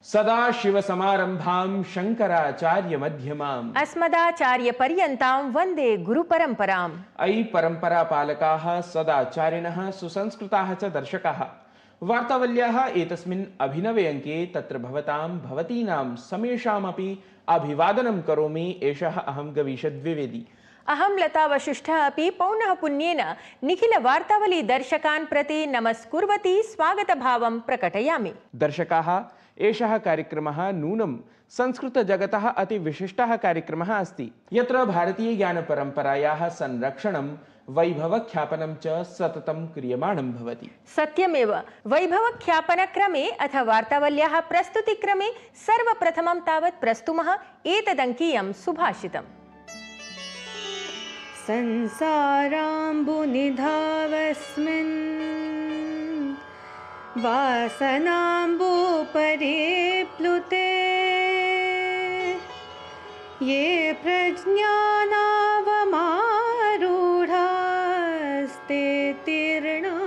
सदाशिवसमारम्भां शङ्कराचार्यमध्यमाम् अस्मदाचार्यपर्यन्तां वन्दे गुरुपरम्पराम्। अयि परम्परापालकाः सदाचारिणः सुसंस्कृताः च दर्शकाः वार्तावल्याः एतस्मिन् अभिनवे अङ्के तत्र भवतां भवतीनां समेषामपि अभिवादनं करोमि। एषः अहं गवीशद्विवेदी। अहं लता वशिष्ठः अपि पौनः पुन्येन निखिल वार्तावली दर्शकान् प्रति नमस्कुर्वती स्वागतभावं प्रकटयामि। दर्शकाः, एषः कार्यक्रमः नूनं संस्कृतजगतः अतिविशिष्टः कार्यक्रमः अस्ति, यत्र भारतीयज्ञानपरम्परायाः संरक्षणं वैभवख्यापनं च सततं क्रियमाणं भवति। सत्यमेव। वैभवख्यापनक्रमे अथ वार्तावल्याः प्रस्तुतिक्रमे सर्वप्रथमं तावत् प्रस्तुमः एतदङ्कीयं सुभाषितम्। संसाराम्बुनिधावस्मिन् वासनाम्बुपरि प्लुते ये प्रज्ञानावमारूढास्ते तीर्णा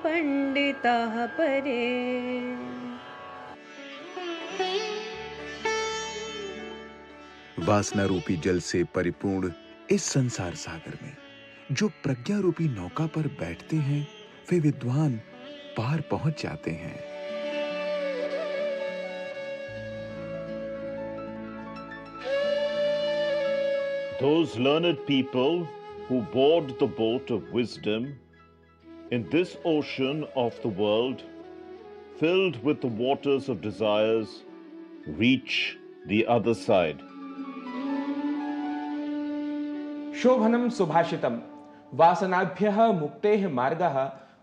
पंडिताः परे। वासना रूपी जल से परिपूर्ण इस संसार सागर में जो प्रज्ञा रूपी नौका पर बैठते हैं वे विद्वान पार पहुंच जाते हैं। Those learned people who board the boat of wisdom in this ocean of the world, filled with the waters of desires, reach the other side. शोभनं सुभाषितं वासनाभ्यः मुक्तेः मार्गः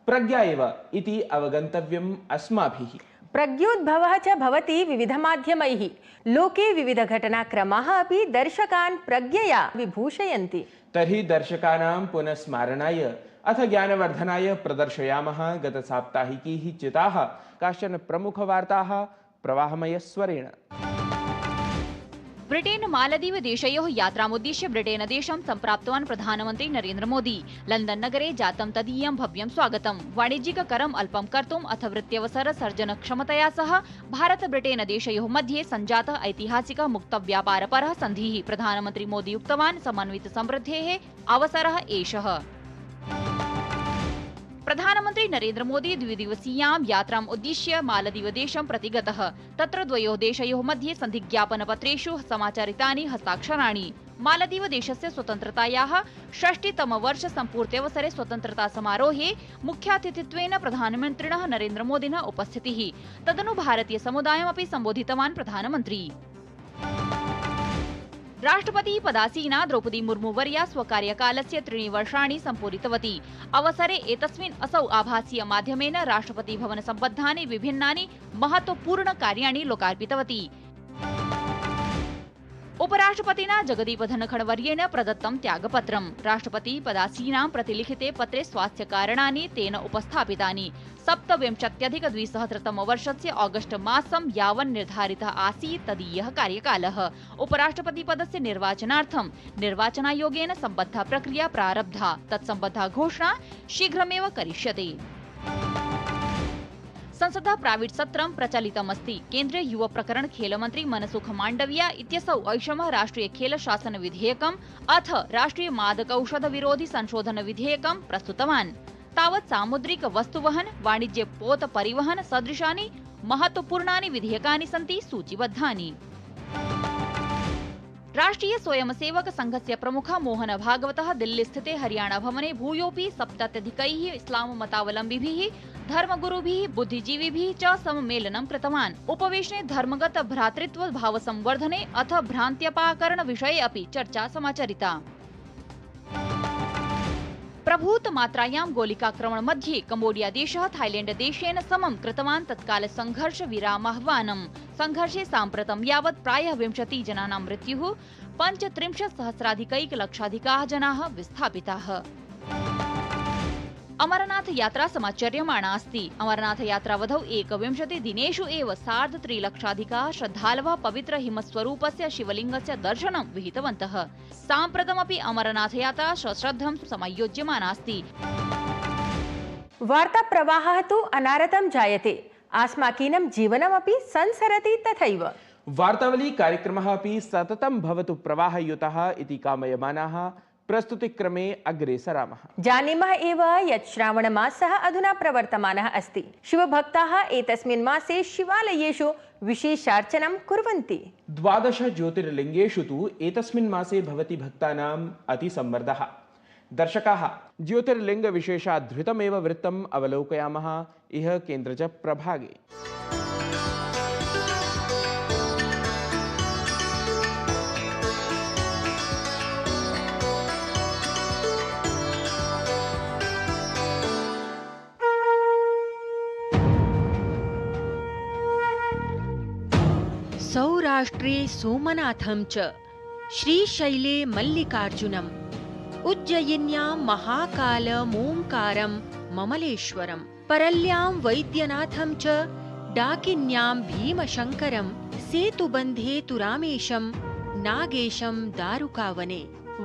प्रज्ञा एव इति अवगन्तव्यम् अस्माभिः। प्रज्ञोद्भवः च भवति विविधमाध्यमैः। लोके विविधघटनाक्रमाः अपि दर्शकान् प्रज्ञया विभूषयन्ति। तर्हि दर्शकानां पुनस्मारणाय अथ ज्ञानवर्धनाय प्रदर्शयामः गतसाप्ताहिकीः चिताः काश्चन प्रमुखवार्ताः प्रवाहमयस्वरेण। ब्रिटेन मालदीव देशयोः यात्रामुद्दिश्य ब्रिटेन देशं सम्प्राप्तवान् प्रधानमन्त्री नरेन्द्र मोदी। लण्डन् नगरे जातं तदीयं भव्यं स्वागतं। वाणिज्यिककरम् अल्पं कर्तुम् अथ वृत्यवसर सर्जनक्षमतया सह भारत ब्रिटेन देशयोः मध्ये सञ्जातः ऐतिहासिकः मुक्तव्यापारपरः सन्धिः। प्रधानमन्त्री मोदी उक्तवान् समन्वित समृद्धेः अवसरः एषः। प्रधानमन्त्री नरेन्द्र मोदी द्विदिवसीयां यात्राम् उद्दिश्य मालदीव देशं प्रति गतः। तत्र द्वयोः देशयोः मध्ये सन्धिज्ञापनपत्रेषु समाचरितानि हस्ताक्षराणि। मालदीव देशस्य स्वतन्त्रतायाः 60तमवर्षसम्पूर्त्यवसरे स्वतन्त्रता समारोहे मुख्यातिथित्वेन प्रधानमन्त्रिणः नरेन्द्र मोदिनः उपस्थितिः। तदनु भारतीय समुदायमपि सम्बोधितवान् प्रधानमन्त्री। राष्ट्रपति पदासीना द्रौपदी मुर्मुवर्या स्वकार्यकालस्य 3 वर्षाणि सम्पूरितवती। अवसरे एतस्मिन् असौ आभासीय माध्यमेन राष्ट्रपति भवन सम्बद्धानि विभिन्नानि महत्वपूर्ण कार्याणि लोकार्पितवती। उपराष्ट्रपतिना जगदीप धनखडवर्येण प्रदत्तं त्यागपत्रम्। राष्ट्रपति पदासीनां प्रतिलिखिते पत्रे स्वास्थ्यकारणानि तेन उपस्थापितानि। 27-अधिक-2000 ऑगस्ट मासं यावन् निर्धारितः आसीत् तदीयः कार्यकालः। उपराष्ट्रपतिपदस्य निर्वाचनार्थं निर्वाचनायोगेन सम्बद्धा प्रक्रिया प्रारब्धा। तत्सम्बद्धा घोषणा शीघ्रमेव करिष्यते। संसदः प्राविड् सत्रं प्रचलितमस्ति। केन्द्रीय युव प्रकरण खेलमन्त्री मनसुख माण्डविया इत्यसौ ऐषमः राष्ट्रिय खेल शासन विधेयकम् अथ राष्ट्रिय मादकौषध विरोधि संशोधन विधेयकं प्रस्तुतवान्। तावत् सामुद्रिक वस्तुवहन वाणिज्य पोत परिवहन सदृशानि महत्वपूर्णानि विधेयकानि सन्ति सूचीबद्धानि। राष्ट्रीय स्वयंसेवक संघस्य प्रमुखः मोहन भागवतः दिल्लीस्थिते हरियाणा भवने भूयोऽपि 70 इस्लाम मतावलम्बिभिः धर्मगुरुभिः बुद्धिजीविभिः च सम्मेलनं कृतवान्। उपवेशने धर्मगत भ्रातृत्व भाव संवर्धने अथ भ्रान्त्यपाकरण विषये अपि चर्चा समाचरिता। प्रभूत मात्रायां गोलिकाक्रमण मध्ये कम्बोडिया देशः थाईलैंड देशेन समं कृतवान् तत्काल संघर्ष विरामाह्वानम्। संघर्षे साम्प्रतं यावत् प्रायः 20 जनानां मृत्युः, 35,000,000-लक्षाधिकाः जनाः विस्थापिताः। अमरनाथ यात्रा समाचर्यमाणा अस्ति। अमरनाथ यात्रावधौ 21 दिनेषु एव 3.5 लक्षाधिकाः श्रद्धालवः पवित्र हिमस्वरूपस्य शिवलिङ्गस्य दर्शनं विहितवन्तः। साम्प्रतमपि अमरनाथ यात्रा सश्रद्धं समायोज्यमाना अस्ति। वार्ता प्रवाहः तु अनारतं जायते। आस्माकीनं जीवनमपि संसरति तथैव। वार्तावली कार्यक्रमः अपि सततं भवतु प्रवाहयुतः इति कामयमानाः प्रस्तुतिक्रमे अग्रे सरामः। जानीमः एव यत् श्रावणमासः अधुना प्रवर्तमानः अस्ति। शिवभक्ताः एतस्मिन् मासे शिवालयेषु विशेषार्चनं कुर्वन्ति। 12 ज्योतिर्लिङ्गेषु तु एतस्मिन् मासे भवति भक्तानाम् अतिसम्मर्दः। दर्शकाः, ज्योतिर्लिङ्गविशेषाधृतमेव वृत्तम् अवलोकयामः इह केन्द्रज प्रभागे। सौराष्ट्रे सोमनाथं च श्रीशैले मल्लिकार्जुनम् उज्जयिन्यां महाकालमोङ्कारं ममलेश्वरं परल्यां वैद्यनाथं च डाकिन्यां भीमशङ्करं सेतुबन्धे तु रामेशं नागेशं दारुकावने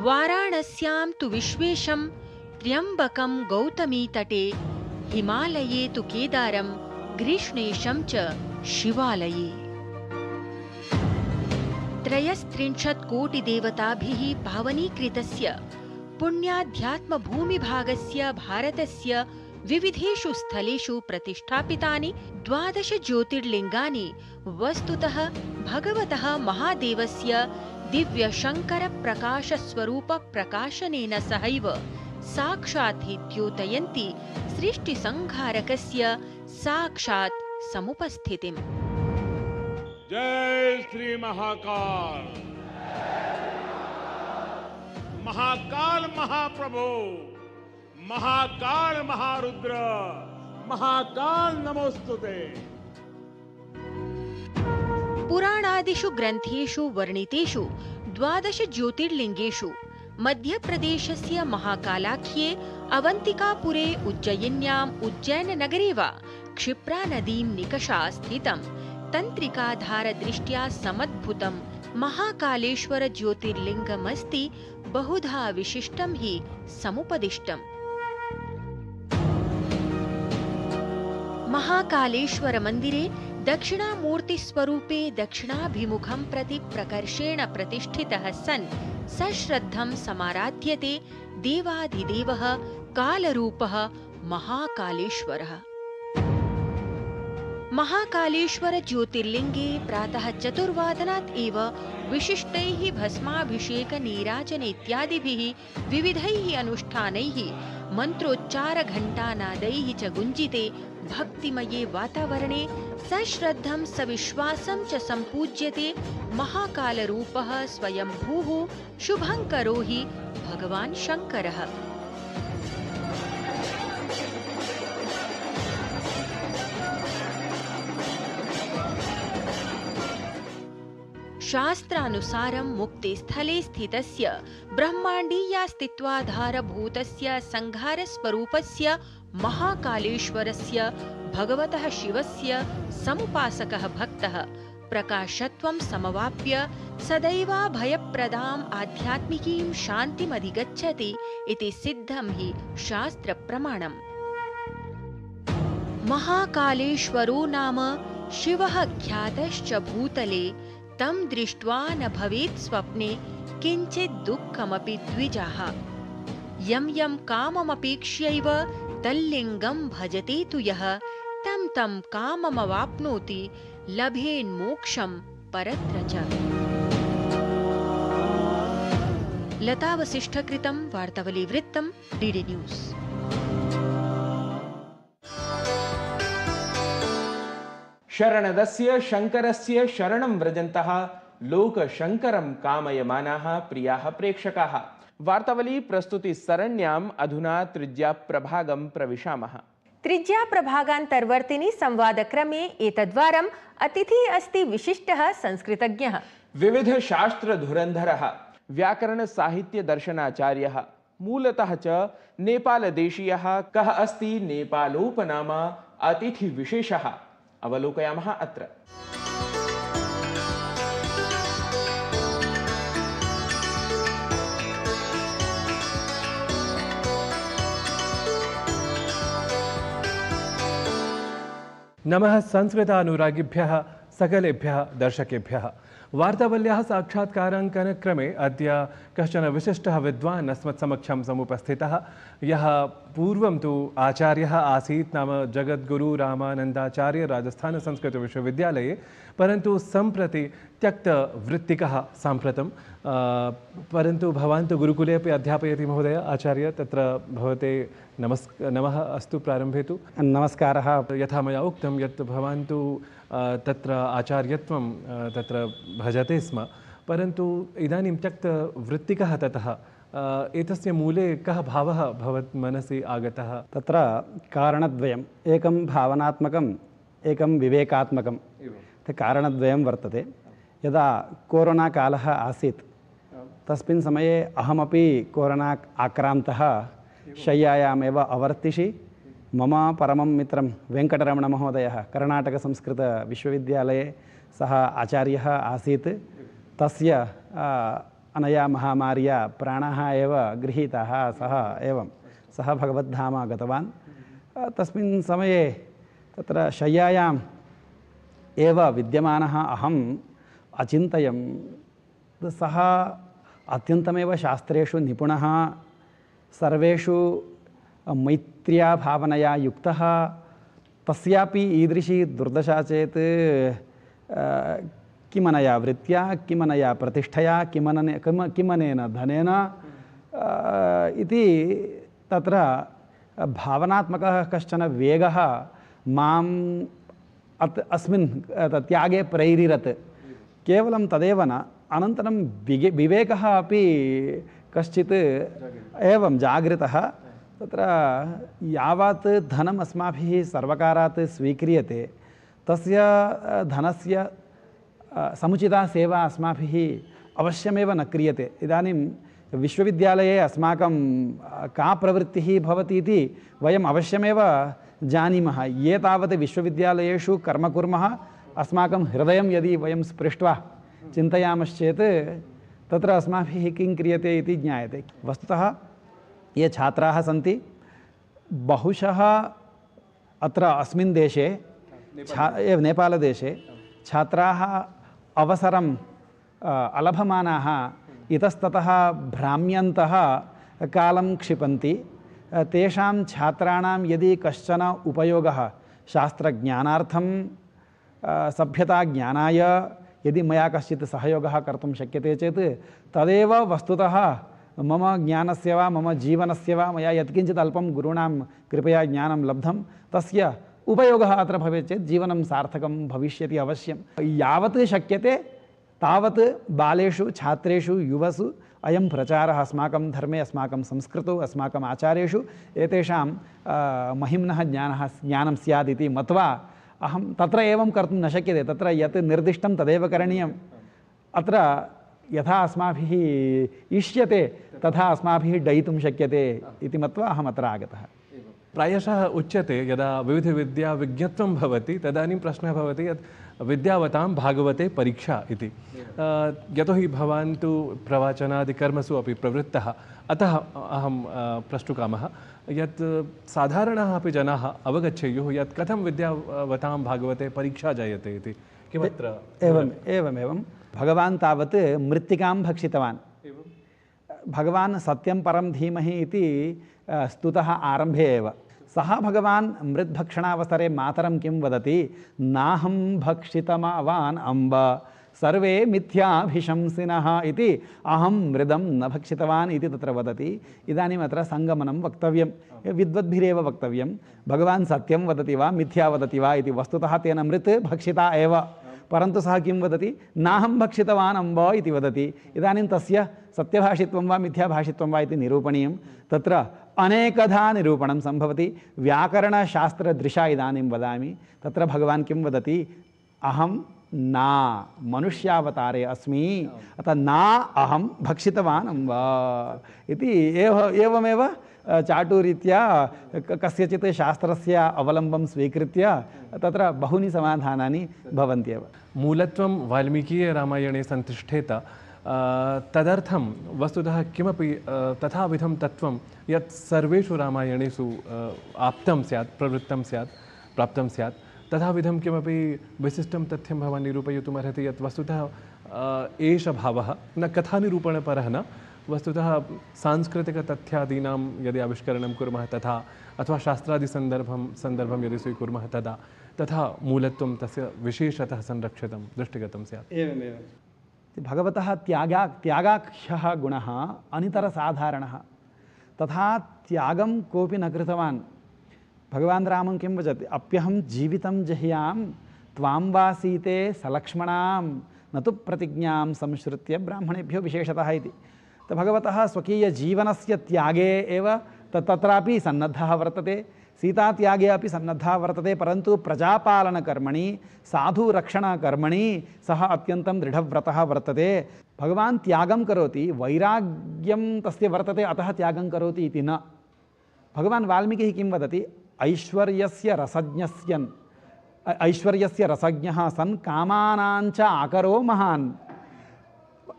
वाराणस्यां तु विश्वेशं त्र्यम्बकं गौतमीतटे हिमालये तु केदारं ग्रीष्णेशं च शिवालये। 33 कोटिदेवताभिः पावनीकृतस्य पुण्याध्यात्मभूमिभागस्य भारतस्य विविधेषु स्थलेषु प्रतिष्ठापितानि 12 ज्योतिर्लिङ्गानि वस्तुतः भगवतः महादेवस्य दिव्यशङ्करप्रकाशस्वरूपप्रकाशनेन सहैव साक्षात् हि द्योतयन्ति सृष्टिसंहारकस्य साक्षात् समुपस्थितिम्। जय श्री महाकाल। महाकाल महाप्रभु, महाकाल महारुद्र, महाकाल नमोस्तुते। पुराणादिषु ग्रन्थेषु वर्णितेषु 12 ज्योतिर्लिङ्गेषु मध्यप्रदेशस्य महाकालाख्ये अवन्तिकापुरे उज्जयिन्याम् उज्जैननगरे वा क्षिप्रानदीं निकषा स्थितं तन्त्रिकाधारदृष्ट्या समद्भुतं महाकालेश्वर ज्योतिर्लिङ्गमस्ति बहुधा विशिष्टं हि समुपदिष्टम्। महाकालेश्वर मन्दिरे दक्षिणामूर्तिस्वरूपे दक्षिणाभिमुखं प्रति प्रकर्षेण प्रतिष्ठितः सन् सश्रद्धं समाराध्यते देवाधिदेवः कालरूपः महाकालेश्वरः। महाकालेश्वर ज्योतिर्लिङ्गे प्रातः 4 वादनात् एव विशिष्टैः भस्माभिषेक नीराजन इत्यादिभिः विविधैः अनुष्ठानैः मन्त्रोच्चारघण्टानादैः च गुञ्जिते भक्तिमये वातावरणे सश्रद्धं सविश्वासं च सम्पूज्यते महाकालरूपः स्वयंभूः शुभङ्करो हि भगवान् शङ्करः। शास्त्रानुसारं मुक्तिस्थले स्थितस्य ब्रह्माण्डीयास्तित्वाधारभूतस्य संहारस्वरूपस्य महाकालेश्वरस्य भगवतः शिवस्य समुपासकः भक्तः प्रकाशत्वं समवाप्य सदैवाभयप्रदाम् आध्यात्मिकीं शान्तिमधिगच्छति इति सिद्धं हि शास्त्रप्रमाणम्। महाकालेश्वरो नाम शिवः ख्यातश्च भूतले तं दृष्ट्वा न भवेत् स्वप्ने किञ्चित् दुःखमपि द्विजाः यं यं काममपेक्ष्यैव तल्लिङ्गं भजते तु यः तं तं काममवाप्नोति लभेन्मोक्षं परत्र च। लता वसिष्ठकृतं वार्तावली वृत्तं डीडी न्यूस्। शरणदस्य शङ्करस्य शरणं व्रजन्तः लोकशङ्करं कामयमानाः प्रियाः प्रेक्षकाः, वार्तावली प्रस्तुति सरण्याम् अधुना त्रिज्याप्रभागं प्रविशामः। त्रिज्याप्रभागान्तर्वर्तिनि संवादक्रमे एतद्वारम् अतिथिः अस्ति विशिष्टः संस्कृतज्ञः, विविध शास्त्रधुरन्धरः, व्याकरण साहित्य दर्शनाचार्यः, मूलतः च नेपालदेशीयः। कः अस्ति नेपालोपनामा अतिथिविशेषः अवलोकयामः अत्र। नमः संस्कृतानुरागिभ्यः सकलेभ्यः दर्शकेभ्यः। वार्तावल्याः साक्षात्काराङ्कनक्रमे अद्य कश्चन विशिष्टः विद्वान् अस्मत्समक्षं समुपस्थितः, यः पूर्वं तु आचार्यः आसीत्, नाम जगद्गुरु रामानन्दाचार्य राजस्थानसंस्कृतविश्वविद्यालये, परन्तु सम्प्रति त्यक्तवृत्तिकः साम्प्रतं। परन्तु भवान् तु गुरुकुले अपि अध्यापयति महोदय आचार्य, तत्र भवते नमः अस्तु प्रारम्भे तु। नमस्कारः। यथा मया उक्तं यत् भवान् तु तत्र आचार्यत्वं तत्र भजते स्म, परन्तु इदानीं त्यक्तवृत्तिकः ततः एतस्य मूले कः भावः भवत् मनसि आगतः? तत्र कारणद्वयम्, एकं भावनात्मकम्, एकं विवेकात्मकं। कारणद्वयं वर्तते। यदा कोरोना कालः आसीत् तस्मिन् समये अहमपि कोरोना आक्रान्तः शय्यायामेव अवर्तिषि। मम परमं मित्रं वेङ्कटरमणमहोदयः कर्णाटकसंस्कृतविश्वविद्यालये सः आचार्यः आसीत्। तस्य अनया महामार्या प्राणाः एव गृहीताः। सः भगवद्धाम गतवान्। तस्मिन् समये तत्र शय्यायाम् एव विद्यमानः अहम् अचिन्तयं, सः अत्यन्तमेव शास्त्रेषु निपुणः, सर्वेषु मैत्र्या भावनया युक्तः, तस्यापि ईदृशी दुर्दशा चेत् किमनया वृत्त्या, किमनया प्रतिष्ठया, किमनेन धनेन इति तत्र भावनात्मकः कश्चन वेगः माम् अस्मिन् त्यागे प्रेरिरत्। केवलं तदेव न, अनन्तरं विवेकः अपि कश्चित् एवं जागृतः। तत्र यावत् धनम् अस्माभिः सर्वकारात् स्वीक्रियते तस्य धनस्य समुचिता सेवा अस्माभिः अवश्यमेव न क्रियते। इदानीं विश्वविद्यालये अस्माकं का प्रवृत्तिः भवति इति वयम् अवश्यमेव जानीमः। ये तावत् विश्वविद्यालयेषु कर्म कुर्मः, अस्माकं हृदयं यदि वयं स्पृष्ट्वा चिन्तयामश्चेत् तत्र अस्माभिः किं क्रियते इति ज्ञायते। वस्तुतः ये छात्राः सन्ति, बहुशः अत्र अस्मिन् देशे नेपालदेशे छात्राः अवसरम् अलभमानाः इतस्ततः भ्राम्यन्तः कालं क्षिपन्ति। तेषां छात्राणां यदि कश्चन उपयोगः शास्त्रज्ञानार्थं, सभ्यताज्ञानाय यदि मया कश्चित् सहयोगः कर्तुं शक्यते चेत् तदेव वस्तुतः मम ज्ञानस्य वा मम जीवनस्य वा मया यत्किञ्चित् अल्पं गुरूणां कृपया ज्ञानं लब्धं तस्य उपयोगः अत्र भवेत् चेत् जीवनं सार्थकं भविष्यति अवश्यं। यावत् शक्यते तावत् बालेषु, छात्रेषु, युवसु अयं प्रचारः अस्माकं धर्मे, अस्माकं संस्कृतौ, अस्माकम् आचार्येषु एतेषां महिम्नः ज्ञानं स्यात् इति मत्वा अहं तत्र एवं कर्तुं न शक्यते। तत्र यत् निर्दिष्टं तदेव करणीयम्। अत्र यथा अस्माभिः इष्यते तथा अस्माभिः डयितुं शक्यते इति मत्वा अहम् अत्र आगतः। प्रायशः उच्यते यदा विविधविद्याविज्ञत्वं भवति तदानीं प्रश्नः भवति यत् विद्यावतां भागवते परीक्षा इति। यतोहि भवान् तु प्रवचनादिकर्मसु अपि प्रवृत्तः, अतः अहं प्रष्टुकामः यत् साधारणाः अपि जनाः अवगच्छेयुः यत् कथं विद्यावतां भागवते परीक्षा जायते इति। किमत्र? एवमेवं भगवान् तावत् मृत्तिकां भक्षितवान्। भगवान् सत्यं परं धीमहि इति स्तुतः आरम्भे एव। सः भगवान् मृद्भक्षणावसरे मातरं किं वदति? नाहं भक्षितमावान् अम्ब सर्वे मिथ्याभिशंसिनः इति, अहं मृदं न भक्षितवान् इति तत्र वदति। इदानीम् अत्र सङ्गमनं वक्तव्यं, विद्वद्भिरेव वक्तव्यं। भगवान् सत्यं वदति वा मिथ्या वदति वा इति। वस्तुतः तेन मृत् भक्षिता एव, परन्तु सः किं वदति? नाहं भक्षितवान् अम्ब इति वदति। इदानीं तस्य सत्यभाषित्वं वा मिथ्याभाषित्वं वा इति निरूपणीयं। तत्र अनेकधा निरूपणं सम्भवति। व्याकरणशास्त्रदृशा इदानीं वदामि। तत्र भगवान् किं वदति? अहं ना मनुष्यावतारे अस्मि, अतः ना अहं भक्षितवान् अम्ब इति एवमेव चाटुरीत्या कस्यचित् शास्त्रस्य अवलम्बं स्वीकृत्य तत्र बहूनि समाधानानि भवन्त्येव। मूलत्वं वाल्मीकीयरामायणे संतिष्ठेत, तदर्थं वस्तुतः किमपि तथाविधं तत्त्वं यत् सर्वेषु रामायणेषु आप्तं स्यात्, प्रवृत्तं स्यात्, प्राप्तं स्यात्, तथाविधं किमपि विशिष्टं तथ्यं भवान् निरूपयितुमर्हति यत् वस्तुतः एष भावः न कथानिरूपणपरः न वस्तुतः सांस्कृतिकतथ्यादीनां यदि आविष्करणं कुर्मः तथा अथवा शास्त्रादिसन्दर्भं यदि स्वीकुर्मः तथा मूलत्वं तस्य विशेषतः संरक्षितं दृष्टिगतं स्यात्। एवमेव भगवतः त्यागाख्यः गुणः अनितरसाधारणः। तथा त्यागं कोऽपि न कृतवान्। भगवान् रामं किं वदति, अप्यहं जीवितं जह्यां त्वां वा सीते सलक्ष्मणां न तु प्रतिज्ञां संश्रुत्य ब्राह्मणेभ्यो विशेषतः इति। तो भगवतः स्वकीयजीवनस्य त्यागे एव तत्रापि सन्नद्धः वर्तते, सीतात्यागे अपि सन्नद्धः वर्तते, परन्तु प्रजापालनकर्मणि साधुरक्षणकर्मणि सः अत्यन्तं दृढव्रतः वर्तते। भगवान् त्यागं करोति, वैराग्यं तस्य वर्तते अतः त्यागं करोति इति न। भगवान् वाल्मीकिः किं वदति, ऐश्वर्यस्य रसज्ञः सन् कामानाञ्च आकरो महान्।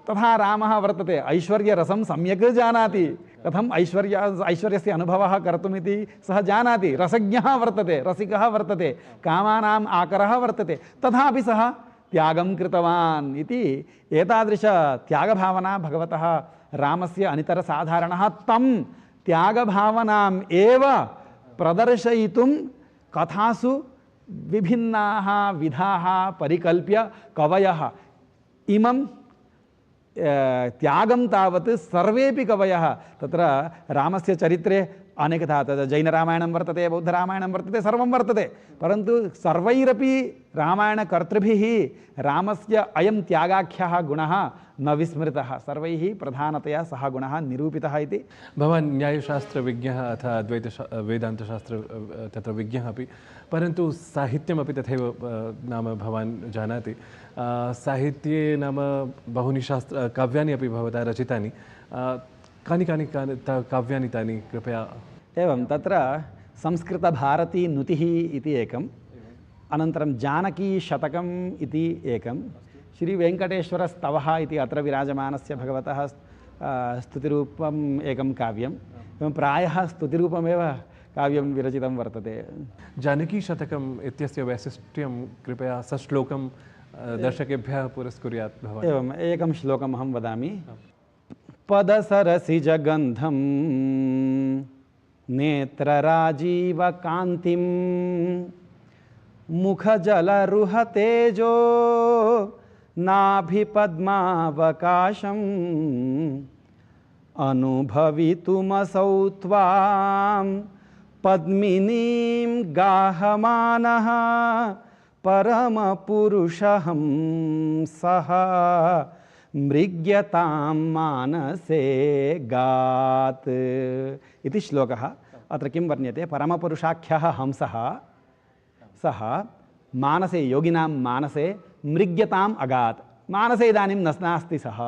तथा रामः वर्तते, ऐश्वर्यरसं सम्यक् जानाति, कथम् ऐश्वर्यस्य अनुभवः कर्तुमिति सः जानाति, रसज्ञः वर्तते, रसिकः वर्तते, कामानाम् आकरः वर्तते, तथापि सः त्यागं कृतवान् इति। एतादृश त्यागभावना भगवतः रामस्य अनितरसाधारणः। तं त्यागभावनाम् एव प्रदर्शयितुं कथासु विभिन्नाः विधाः परिकल्प्य कवयः इमं त्यागं तावत् सर्वेपि कवयः तत्र रामस्य चरित्रे अनेकधा तद् जैनरामायणं वर्तते, बौद्धरामायणं वर्तते, सर्वं वर्तते, परन्तु सर्वैरपि रामायणकर्तृभिः रामस्य अयं त्यागाख्यः गुणः न विस्मृतः, सर्वैः प्रधानतया सः गुणः निरूपितः इति। भवान् न्यायशास्त्रविज्ञः अथ वेदान्तशास्त्र तत्र विज्ञः अपि, परन्तु साहित्यमपि तथैव नाम भवान् जानाति। साहित्ये नाम बहूनि काव्यानि अपि भवता रचितानि। कानि काव्यानि तानि कृपया? एवं तत्र संस्कृतभारती नुतिः इति एकम्, अनन्तरं जानकीशतकम् इति एकं, श्रीवेङ्कटेश्वरस्तवः इति अत्र विराजमानस्य भगवतः स्तुतिरूपम् एकं काव्यम्, एवं प्रायः स्तुतिरूपमेव काव्यं विरचितं वर्तते। जानकीशतकम् इत्यस्य वैशिष्ट्यं कृपया सश्लोकं दर्शकेभ्यः पुरस्कुर्यात् भवान्। एवम् एकं श्लोकम् अहं वदामि। पदसरसिजगन्धं नेत्रराजीवकान्तिं मुखजलरुहतेजो नाभिपद्मावकाशम् अनुभवितुमसौ त्वां पद्मिनीं गाहमानः परमपुरुषहं सः मृग्यतां मानसे गात् इति श्लोकः। अत्र किं वर्ण्यते, परमपुरुषाख्यः हंसः सः मानसे, योगिनां मानसे मृग्यताम् अगात्। मानसे इदानीं नास्ति सः,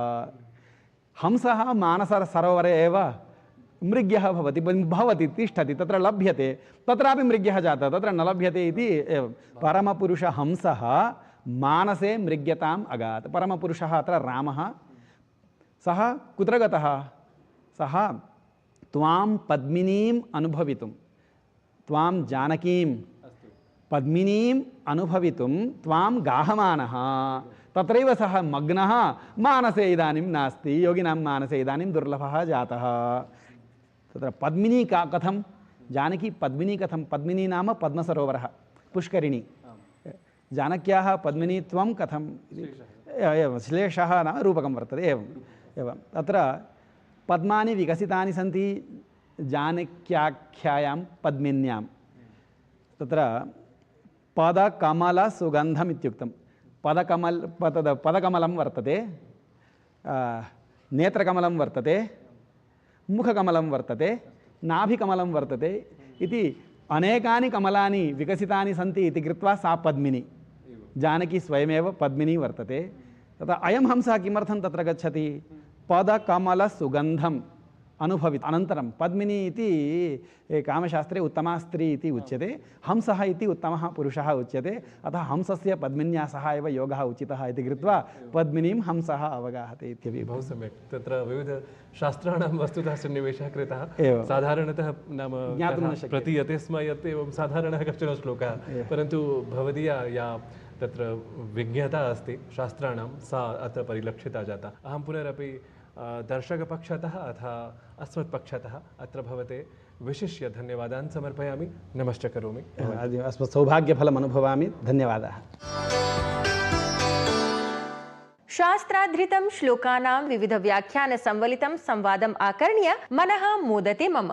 हंसः मानससरोवरे एव मृग्यः भवति, तिष्ठति, तत्र लभ्यते, तत्रापि मृग्यः जातः, तत्र न लभ्यते इति एवं। परमपुरुषहंसः मानसे मृग्यताम् अगात्। परमपुरुषः अत्र रामः, सः कुत्र गतः, सः त्वां पद्मिनीम् अनुभवितुं, त्वां जानकीं पद्मिनीम् अनुभवितुं त्वां गाहमानः, तत्रैव सः मग्नः, मानसे इदानीं नास्ति, योगिनां मानसे इदानीं दुर्लभः जातः। तत्र पद्मिनी कथं, जानकी पद्मिनी कथं, पद्मिनी नाम पद्मसरोवरः, पुष्करिणी, जानक्याः पद्मिनीत्वं कथं, एवं श्लेषः नाम रूपकं वर्तते। एवं तत्र पद्मानि विकसितानि सन्ति जानक्याख्यायां पद्मिन्यां। तत्र पदकमलसुगन्धम् इत्युक्तं, पदकमलं वर्तते, नेत्रकमलं वर्तते, मुखकमलं वर्तते, नाभिकमलं वर्तते इति अनेकानि कमलानि विकसितानि सन्ति इति कृत्वा सा पद्मिनी, जानकी स्वयमेव पद्मिनी वर्तते। तथा अयं हंसः किमर्थं तत्र गच्छति, पदकमलसुगन्धम् अनुभवित अनन्तरं पद्मिनी इति कामशास्त्रे उत्तमा स्त्री इति उच्यते, हंसः इति उत्तमः पुरुषः उच्यते, अतः हंसस्य पद्मिन्या सह एव योगः उचितः इति कृत्वा पद्मिनीं हंसः अवगाहते इत्यपि। बहु सम्यक्। तत्र विविधशास्त्राणां वस्तुतः सन्निवेशः कृतः। एवं साधारणतः नाम ज्ञातुं न शक्यते। प्रतीयते स्म यत् एवं साधारणः कश्चन श्लोकः, परन्तु भवदीया या तत्र विज्ञता अस्ति शास्त्राणां सा अत्र परिलक्षिता जाता। अहं पुनरपि दर्शकपक्षतः अथवा अस्मत्पक्षतः अत्र भवते विशिष्य धन्यवादान् समर्पयामि, नमश्च करोमि। अस्मत् सौभाग्यफलम् अनुभवामि, धन्यवादाः। शास्त्राधृतं श्लोकानां विविधव्याख्यानसंवलितं संवादम् आकर्ण्य मनः मोदते मम।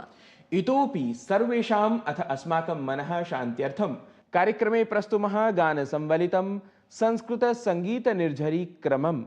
इतोपि सर्वेषाम् अथ अस्माकं मनः शान्त्यर्थं कार्यक्रमे प्रस्तुमः गानसंवलितं संस्कृतसङ्गीतनिर्झरी क्रमम्।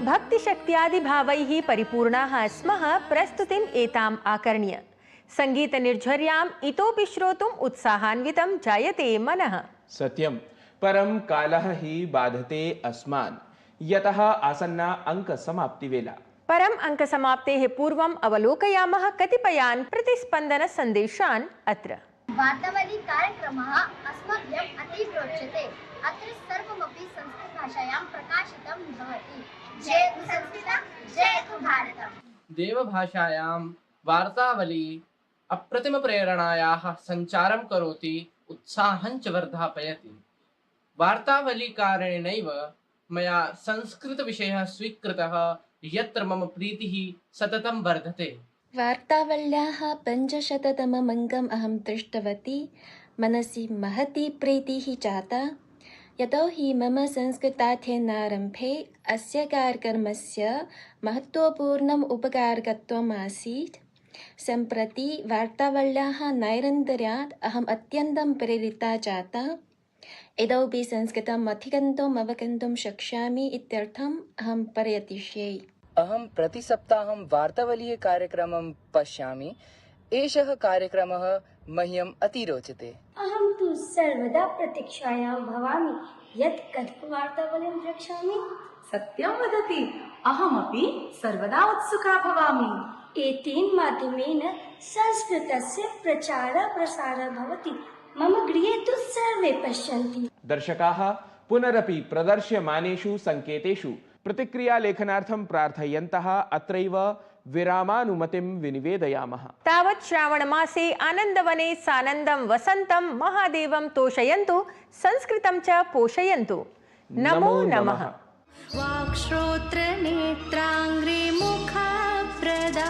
भक्तिशक्त्यादि भावैः परिपूर्णाः स्मः प्रस्तुतिम् एताम् आकर्ण्य। संगीतनिर्झर्याम् इतोपि श्रोतुम् उत्साहान्वितं जायते मनः। सत्यं, परं कालः हि बाधते अस्मान्, यतः आसन्ना अंकसमाप्तिवेला। परम् अंकसमाप्तेः पूर्वम् अवलोकयामः कतिपयान् प्रतिस्पन्दनसन्देशान् अत्र। वार्तावली कार्यक्रमः अस्मभ्यम् अतीव रोचते। अत्र सर्वमपि संस्कृतभाषायां प्रकाशितं भवति। जयतु संस्कृतं, जयतु भारतम्। देवभाषायां वार्तावली अप्रतिमप्रेरणायाः सञ्चारं करोति, उत्साहं च वर्धापयति। वार्तावलीकारणेनैव मया संस्कृतविषयः स्वीकृतः, यत्र मम प्रीतिः सततं वर्धते। वार्तावल्याः 500तमम् अङ्कम् अहं दृष्टवती। मनसि महती प्रीतिः जाता, यतोहि मम संस्कृताध्ययनारम्भे अस्य कार्यक्रमस्य महत्त्वपूर्णम् उपकारकत्वम् आसीत्। सम्प्रति वार्तावल्याः नैरन्तर्यात् अहम् अत्यन्तं प्रेरिता जाता। इतोपि संस्कृतम् अधिगन्तुम् अवगन्तुं शक्ष्यामि इत्यर्थम् अहं प्रयतिष्ये। अहं प्रतिसप्ताहं वार्तावलीय कार्यक्रमं पश्यामि। एषः कार्यक्रमः मह्यम् अति रोचते। अहं तु सर्वदा प्रतीक्षायां भवामि यत् कथवार्तावलीं द्रक्ष्यामि। सत्यं वदति, अहमपि सर्वदा उत्सुका भवामि। एतेन माध्यमेन संस्कृतस्य प्रचारः प्रसारः भवति। मम गृहे तु सर्वे पश्यन्ति। दर्शकाः पुनरपि प्रदर्श्यमानेषु संकेतेषु प्रतिक्रियालेखनार्थं प्रार्थयन्तः अत्रैव विरामानुमतिं विनिवेदयामः। तावत् श्रावणमासे आनन्दवने सानन्दं वसन्तं महादेवं तोषयन्तु, संस्कृतं च पोषयन्तु। नमो नमः। वाक्श्रोत्र नेत्राङ्ग्रे मुखप्रदा